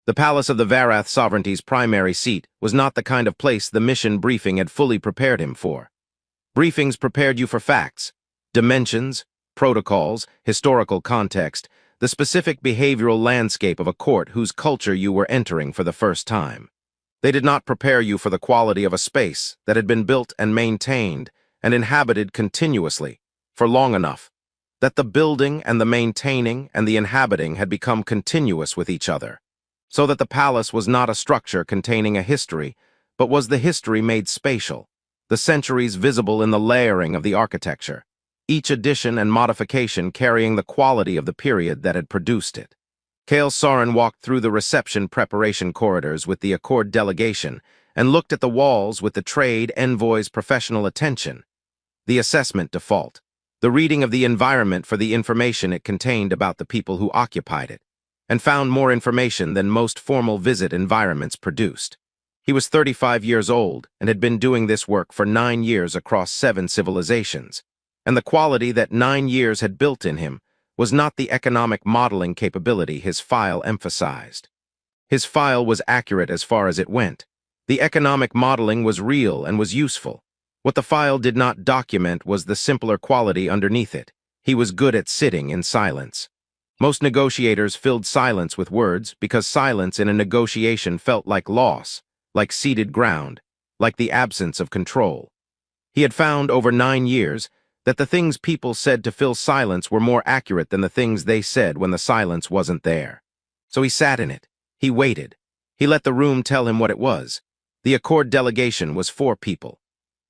The palace of the Varath sovereignty's primary seat was not the kind of place the mission briefing had fully prepared him for. Briefings prepared you for facts, dimensions, protocols, historical context, the specific behavioral landscape of a court whose culture you were entering for the first time. They did not prepare you for the quality of a space that had been built and maintained and inhabited continuously for long enough that the building and the maintaining and the inhabiting had become continuous with each other, so that the palace was not a structure containing a history, but was the history made spatial, the centuries visible in the layering of the architecture, each addition and modification carrying the quality of the period that had produced it. Kale Soren walked through the reception preparation corridors with the Accord delegation and looked at the walls with the trade envoy's professional attention, the assessment default, the reading of the environment for the information it contained about the people who occupied it, and found more information than most formal visit environments produced. He was 35 years old and had been doing this work for 9 years across 7 civilizations, and the quality that 9 years had built in him was not the economic modeling capability his file emphasized. His file was accurate as far as it went. The economic modeling was real and was useful. What the file did not document was the simpler quality underneath it. He was good at sitting in silence. Most negotiators filled silence with words because silence in a negotiation felt like loss, like ceded ground, like the absence of control. He had found over 9 years that the things people said to fill silence were more accurate than the things they said when the silence wasn't there. So he sat in it. He waited. He let the room tell him what it was. The Accord delegation was 4 people.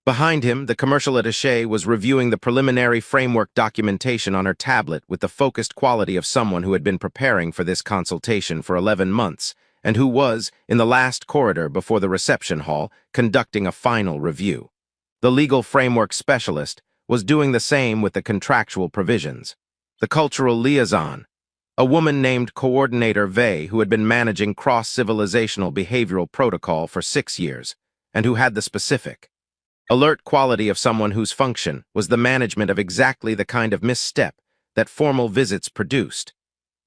Behind him, the commercial attaché was reviewing the preliminary framework documentation on her tablet with the focused quality of someone who had been preparing for this consultation for 11 months and who was, in the last corridor before the reception hall, conducting a final review. The legal framework specialist was doing the same with the contractual provisions. The cultural liaison, a woman named Coordinator Vey who had been managing cross-civilizational behavioral protocol for 6 years, and who had the specific, alert quality of someone whose function was the management of exactly the kind of misstep that formal visits produced,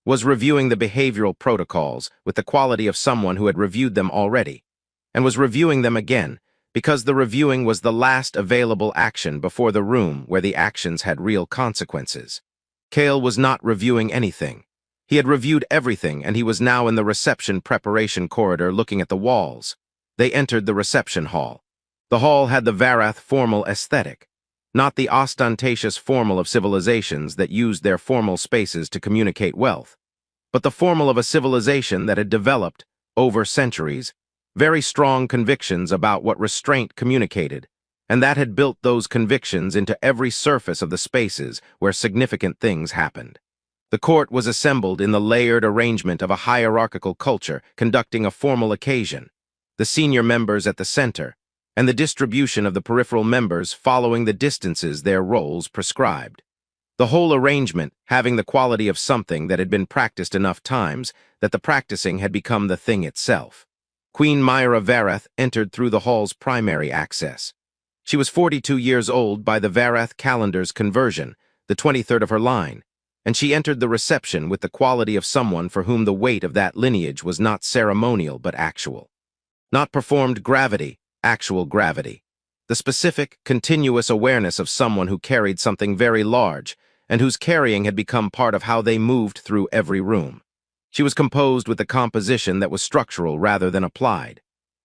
was reviewing the behavioral protocols with the quality of someone who had reviewed them already, and was reviewing them again, because the reviewing was the last available action before the room where the actions had real consequences. Kale was not reviewing anything. He had reviewed everything, and he was now in the reception preparation corridor looking at the walls. They entered the reception hall. The hall had the Varath formal aesthetic, not the ostentatious formal of civilizations that used their formal spaces to communicate wealth, but the formal of a civilization that had developed, over centuries, very strong convictions about what restraint communicated, and that had built those convictions into every surface of the spaces where significant things happened. The court was assembled in the layered arrangement of a hierarchical culture conducting a formal occasion, the senior members at the center, and the distribution of the peripheral members following the distances their roles prescribed. The whole arrangement having the quality of something that had been practiced enough times that the practicing had become the thing itself. Queen Myra Varath entered through the hall's primary access. She was 42 years old by the Varath calendar's conversion, the 23rd of her line, and she entered the reception with the quality of someone for whom the weight of that lineage was not ceremonial but actual. Not performed gravity, actual gravity. The specific, continuous awareness of someone who carried something very large, and whose carrying had become part of how they moved through every room. She was composed with a composition that was structural rather than applied.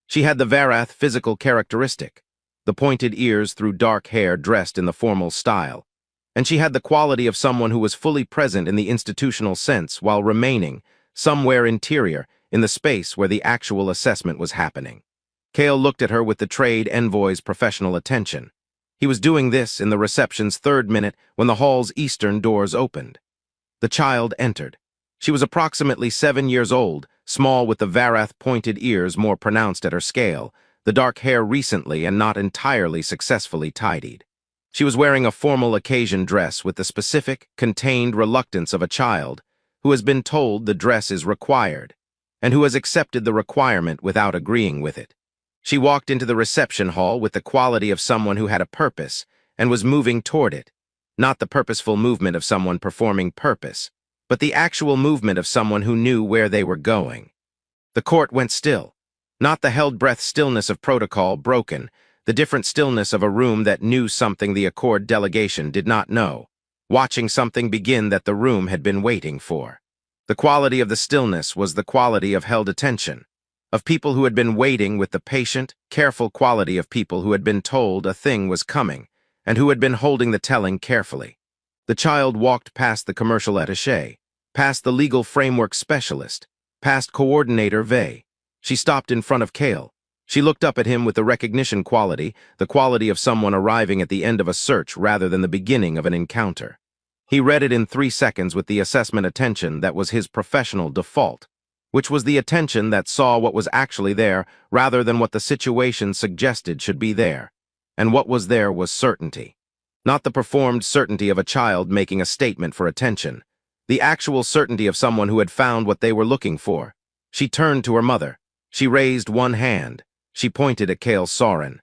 She had the Varath physical characteristic, the pointed ears through dark hair dressed in the formal style, and she had the quality of someone who was fully present in the institutional sense while remaining, somewhere interior, in the space where the actual assessment was happening. Kale looked at her with the trade envoy's professional attention. He was doing this in the reception's 3rd minute when the hall's eastern doors opened. The child entered. She was approximately 7 years old, small with the Varath pointed ears more pronounced at her scale, the dark hair recently and not entirely successfully tidied. She was wearing a formal occasion dress with the specific, contained reluctance of a child who has been told the dress is required, and who has accepted the requirement without agreeing with it. She walked into the reception hall with the quality of someone who had a purpose and was moving toward it, not the purposeful movement of someone performing purpose, but the actual movement of someone who knew where they were going. The court went still. Not the held-breath stillness of protocol broken, the different stillness of a room that knew something the Accord delegation did not know, watching something begin that the room had been waiting for. The quality of the stillness was the quality of held attention, of people who had been waiting with the patient, careful quality of people who had been told a thing was coming, and who had been holding the telling carefully. The child walked past the commercial attaché, past the legal framework specialist, past coordinator Vey. She stopped in front of Kale. She looked up at him with the recognition quality, the quality of someone arriving at the end of a search rather than the beginning of an encounter. He read it in 3 seconds with the assessment attention that was his professional default, which was the attention that saw what was actually there rather than what the situation suggested should be there. And what was there was certainty. Not the performed certainty of a child making a statement for attention. The actual certainty of someone who had found what they were looking for. She turned to her mother. She raised one hand. She pointed at Kale Soren.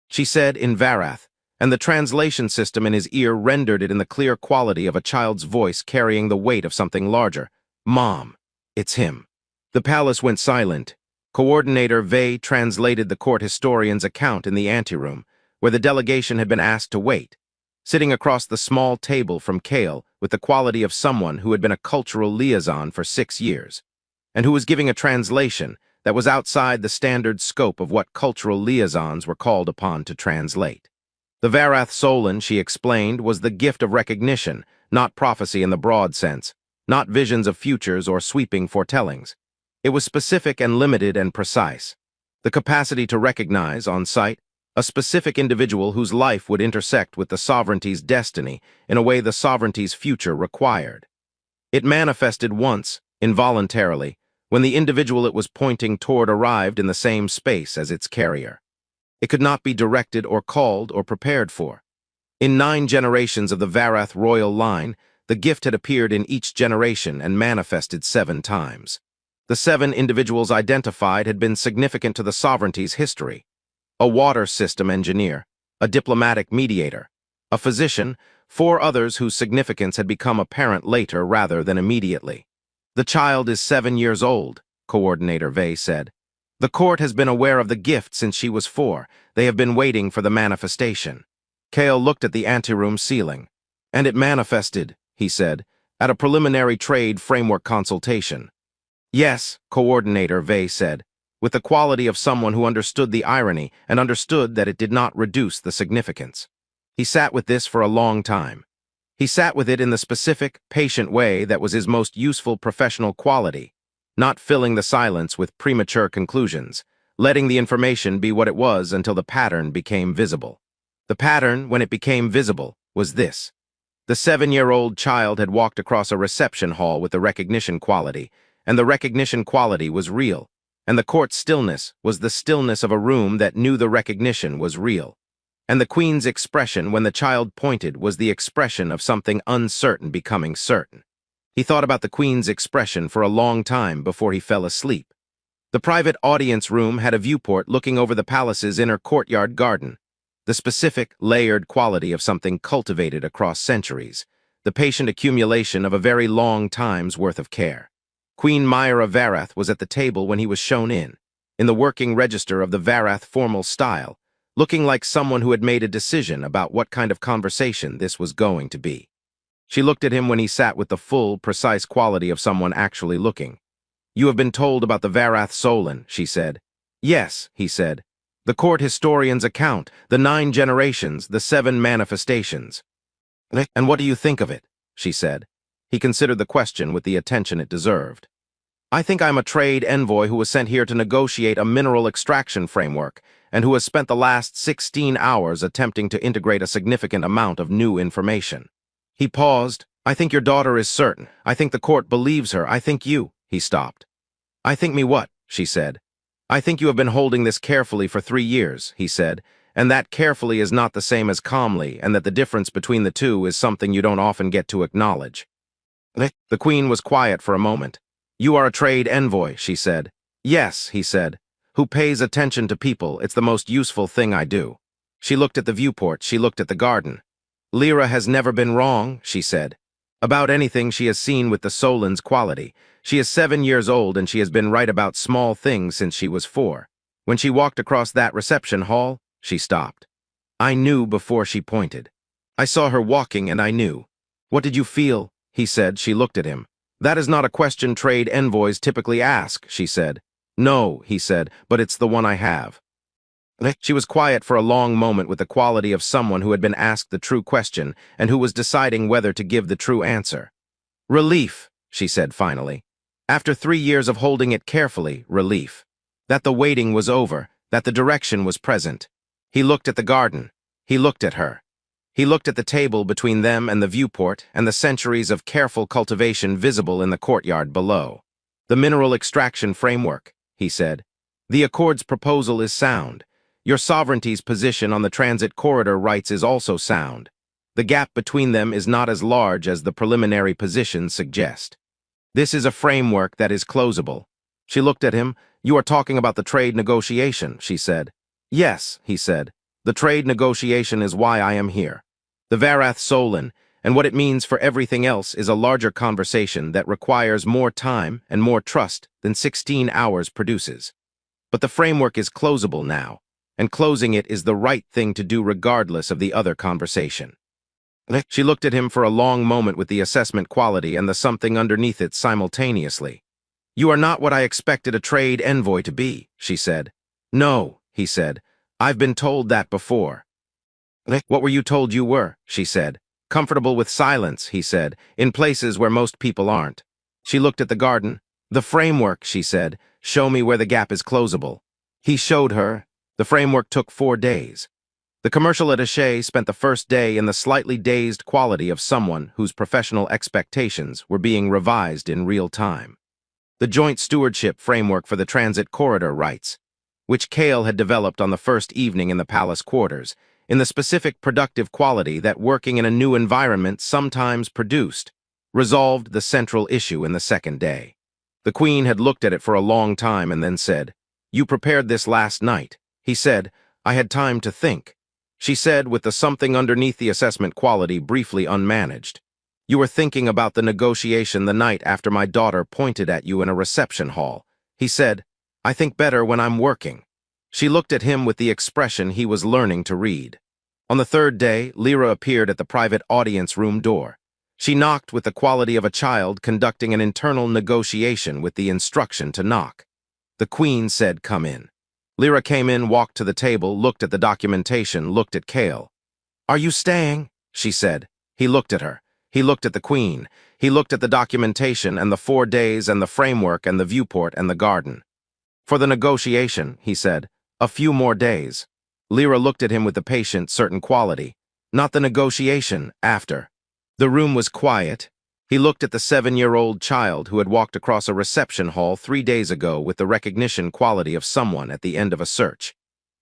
She said in Varath, and the translation system in his ear rendered it in the clear quality of a child's voice carrying the weight of something larger. Mom, it's him. The palace went silent. Coordinator Vey translated the court historian's account in the anteroom, where the delegation had been asked to wait, sitting across the small table from Kale with the quality of someone who had been a cultural liaison for 6 years, and who was giving a translation that was outside the standard scope of what cultural liaisons were called upon to translate. The Varath Solon, she explained, was the gift of recognition, not prophecy in the broad sense, not visions of futures or sweeping foretellings. It was specific and limited and precise. The capacity to recognize, on sight, a specific individual whose life would intersect with the sovereignty's destiny in a way the sovereignty's future required. It manifested once, involuntarily, when the individual it was pointing toward arrived in the same space as its carrier. It could not be directed or called or prepared for. In 9 generations of the Varath royal line, the gift had appeared in each generation and manifested 7 times. The 7 individuals identified had been significant to the sovereignty's history. A water system engineer, a diplomatic mediator, a physician, 4 others whose significance had become apparent later rather than immediately. The child is 7 years old, Coordinator Vey said. The court has been aware of the gift since she was 4. They have been waiting for the manifestation. Kale looked at the anteroom ceiling. And it manifested, he said, at a preliminary trade framework consultation. Yes, Coordinator Vey said, with the quality of someone who understood the irony and understood that it did not reduce the significance. He sat with this for a long time. He sat with it in the specific, patient way that was his most useful professional quality, not filling the silence with premature conclusions, letting the information be what it was until the pattern became visible. The pattern, when it became visible, was this. The 7-year-old child had walked across a reception hall with the recognition quality, and the recognition quality was real, and the court's stillness was the stillness of a room that knew the recognition was real. And the Queen's expression when the child pointed was the expression of something uncertain becoming certain. He thought about the Queen's expression for a long time before he fell asleep. The private audience room had a viewport looking over the palace's inner courtyard garden, the specific, layered quality of something cultivated across centuries, the patient accumulation of a very long time's worth of care. Queen Myra Varath was at the table when he was shown in the working register of the Varath formal style, looking like someone who had made a decision about what kind of conversation this was going to be. She looked at him when he sat with the full, precise quality of someone actually looking. You have been told about the Varath Solon, she said. Yes, he said. The court historian's account, the 9 generations, the 7 manifestations. And what do you think of it? She said. He considered the question with the attention it deserved. I think I'm a trade envoy who was sent here to negotiate a mineral extraction framework, and who has spent the last 16 hours attempting to integrate a significant amount of new information. He paused. I think your daughter is certain. I think the court believes her. I think you. He stopped. I think me what? She said. I think you have been holding this carefully for 3 years, he said, and that carefully is not the same as calmly, and that the difference between the two is something you don't often get to acknowledge. The Queen was quiet for a moment. You are a trade envoy, she said. Yes, he said. Who pays attention to people, it's the most useful thing I do. She looked at the viewport, she looked at the garden. Lyra has never been wrong, she said. About anything she has seen with the Solon's quality. She is 7 years old and she has been right about small things since she was 4. When she walked across that reception hall, she stopped. I knew before she pointed. I saw her walking and I knew. What did you feel? He said. She looked at him. That is not a question trade envoys typically ask, she said. No, he said, but it's the one I have. She was quiet for a long moment with the quality of someone who had been asked the true question and who was deciding whether to give the true answer. Relief, she said finally. After 3 years of holding it carefully, relief. That the waiting was over, that the direction was present. He looked at the garden. He looked at her. He looked at the table between them and the viewport and the centuries of careful cultivation visible in the courtyard below. The mineral extraction framework, he said. The Accord's proposal is sound. Your sovereignty's position on the transit corridor rights is also sound. The gap between them is not as large as the preliminary positions suggest. This is a framework that is closable. She looked at him. You are talking about the trade negotiation, she said. Yes, he said. The trade negotiation is why I am here. The Varath Solon, and what it means for everything else is a larger conversation that requires more time and more trust than 16 hours produces. But the framework is closable now, and closing it is the right thing to do regardless of the other conversation. She looked at him for a long moment with the assessment quality and the something underneath it simultaneously. You are not what I expected a trade envoy to be, she said. No, he said. I've been told that before. What were you told you were, she said. Comfortable with silence, he said, in places where most people aren't. She looked at the garden. The framework, she said. Show me where the gap is closable. He showed her. The framework took 4 days. The commercial attaché spent the first day in the slightly dazed quality of someone whose professional expectations were being revised in real time. The joint stewardship framework for the transit corridor rights, which Kale had developed on the first evening in the palace quarters, in the specific productive quality that working in a new environment sometimes produced, resolved the central issue in the second day. The Queen had looked at it for a long time and then said, You prepared this last night. He said, I had time to think. She said, with the something underneath the assessment quality briefly unmanaged. You were thinking about the negotiation the night after my daughter pointed at you in a reception hall. He said, I think better when I'm working. She looked at him with the expression he was learning to read. On the third day, Lyra appeared at the private audience room door. She knocked with the quality of a child conducting an internal negotiation with the instruction to knock. The Queen said, Come in. Lyra came in, walked to the table, looked at the documentation, looked at Kale. Are you staying? She said. He looked at her. He looked at the Queen. He looked at the documentation and the 4 days and the framework and the viewport and the garden. For the negotiation, he said, a few more days. Lyra looked at him with the patient, certain quality. Not the negotiation, after. The room was quiet. He looked at the 7-year-old child who had walked across a reception hall 3 days ago with the recognition quality of someone at the end of a search.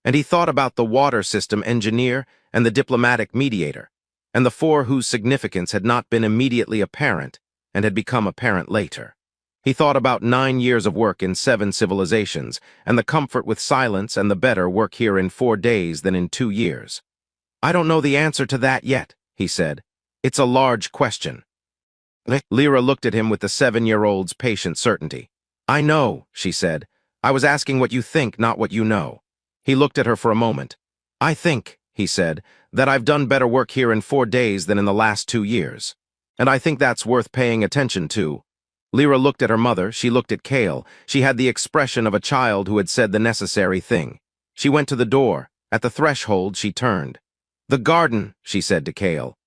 And he thought about the water system engineer and the diplomatic mediator, and the 4 whose significance had not been immediately apparent and had become apparent later. He thought about 9 years of work in 7 civilizations, and the comfort with silence and the better work here in 4 days than in 2 years. I don't know the answer to that yet, he said. It's a large question. Lyra looked at him with the 7-year-old's patient certainty. I know, she said. I was asking what you think, not what you know. He looked at her for a moment. I think, he said, that I've done better work here in 4 days than in the last 2 years. And I think that's worth paying attention to. Lyra looked at her mother. She looked at Kale. She had the expression of a child who had said the necessary thing. She went to the door. At the threshold, she turned. The garden, she said to Kale.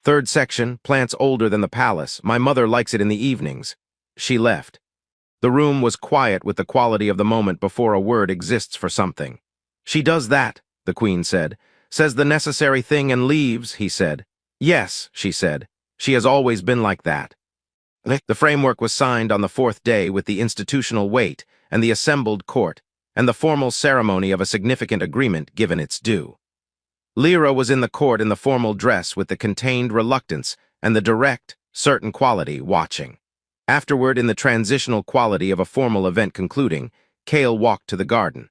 3rd section, plants older than the palace. My mother likes it in the evenings. She left. The room was quiet with the quality of the moment before a word exists for something. She does that, the Queen said. Says the necessary thing and leaves, he said. Yes, she said. She has always been like that. The framework was signed on the 4th day with the institutional weight and the assembled court, and the formal ceremony of a significant agreement given its due. Lyra was in the court in the formal dress with the contained reluctance and the direct, certain quality watching. Afterward, in the transitional quality of a formal event concluding, Kale walked to the garden.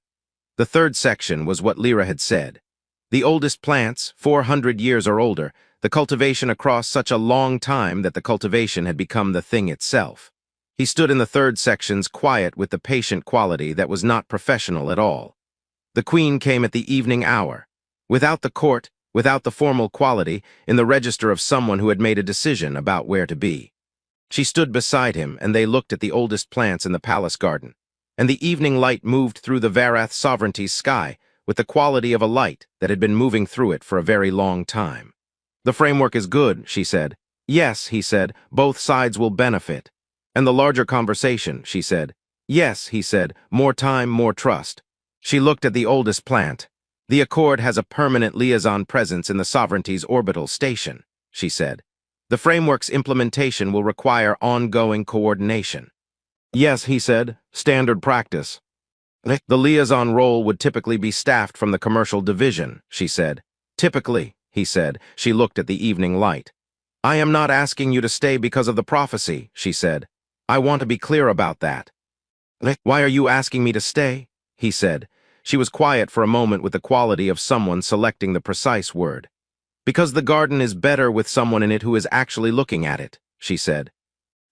The 3rd section was what Lyra had said. The oldest plants, 400 years or older, the cultivation across such a long time that the cultivation had become the thing itself. He stood in the third sections quiet with the patient quality that was not professional at all. The queen came at the evening hour, without the court, without the formal quality, in the register of someone who had made a decision about where to be. She stood beside him, and they looked at the oldest plants in the palace garden, and the evening light moved through the Varath sovereignty's sky with the quality of a light that had been moving through it for a very long time. "The framework is good," she said. "Yes," he said, "both sides will benefit." "And the larger conversation," she said. "Yes," he said, "more time, more trust." She looked at the oldest plant. "The Accord has a permanent liaison presence in the sovereignty's orbital station," she said. "The framework's implementation will require ongoing coordination." "Yes," he said, "standard practice." "The liaison role would typically be staffed from the commercial division," she said. "Typically," he said. She looked at the evening light. "I am not asking you to stay because of the prophecy," she said. "I want to be clear about that." "Why are you asking me to stay?" he said. She was quiet for a moment with the quality of someone selecting the precise word. "Because the garden is better with someone in it who is actually looking at it," she said.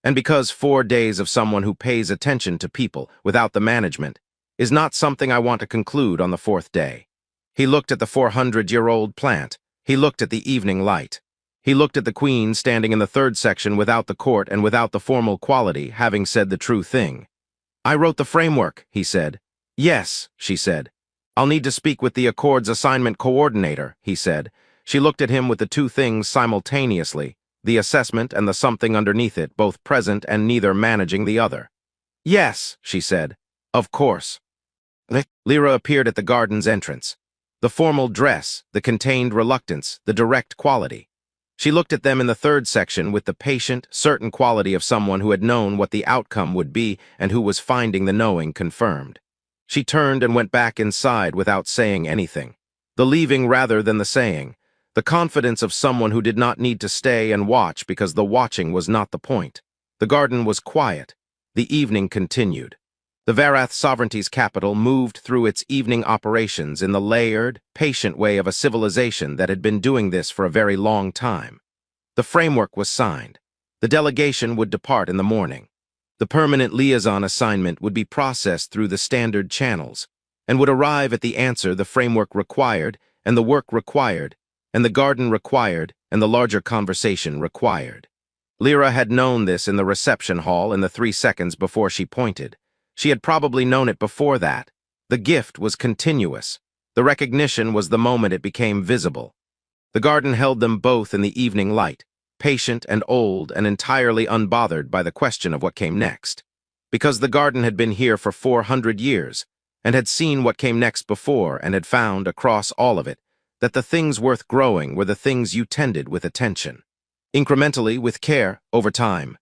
"And because 4 days of someone who pays attention to people without the management is not something I want to conclude on the 4th day." He looked at the 400-year-old plant. He looked at the evening light. He looked at the queen standing in the third section without the court and without the formal quality, having said the true thing. "I wrote the framework," he said. "Yes," she said. "I'll need to speak with the Accord's assignment coordinator," he said. She looked at him with the two things simultaneously, the assessment and the something underneath it, both present and neither managing the other. "Yes," she said. "Of course." Lyra appeared at the garden's entrance. The formal dress, the contained reluctance, the direct quality. She looked at them in the third section with the patient, certain quality of someone who had known what the outcome would be and who was finding the knowing confirmed. She turned and went back inside without saying anything. The leaving rather than the saying. The confidence of someone who did not need to stay and watch because the watching was not the point. The garden was quiet. The evening continued. The Varath sovereignty's capital moved through its evening operations in the layered, patient way of a civilization that had been doing this for a very long time. The framework was signed. The delegation would depart in the morning. The permanent liaison assignment would be processed through the standard channels and would arrive at the answer the framework required and the work required and the garden required and the larger conversation required. Lyra had known this in the reception hall in the 3 seconds before she pointed. She had probably known it before that. The gift was continuous. The recognition was the moment it became visible. The garden held them both in the evening light, patient and old and entirely unbothered by the question of what came next. Because the garden had been here for 400 years and had seen what came next before and had found, across all of it, that the things worth growing were the things you tended with attention. Incrementally, with care, over time.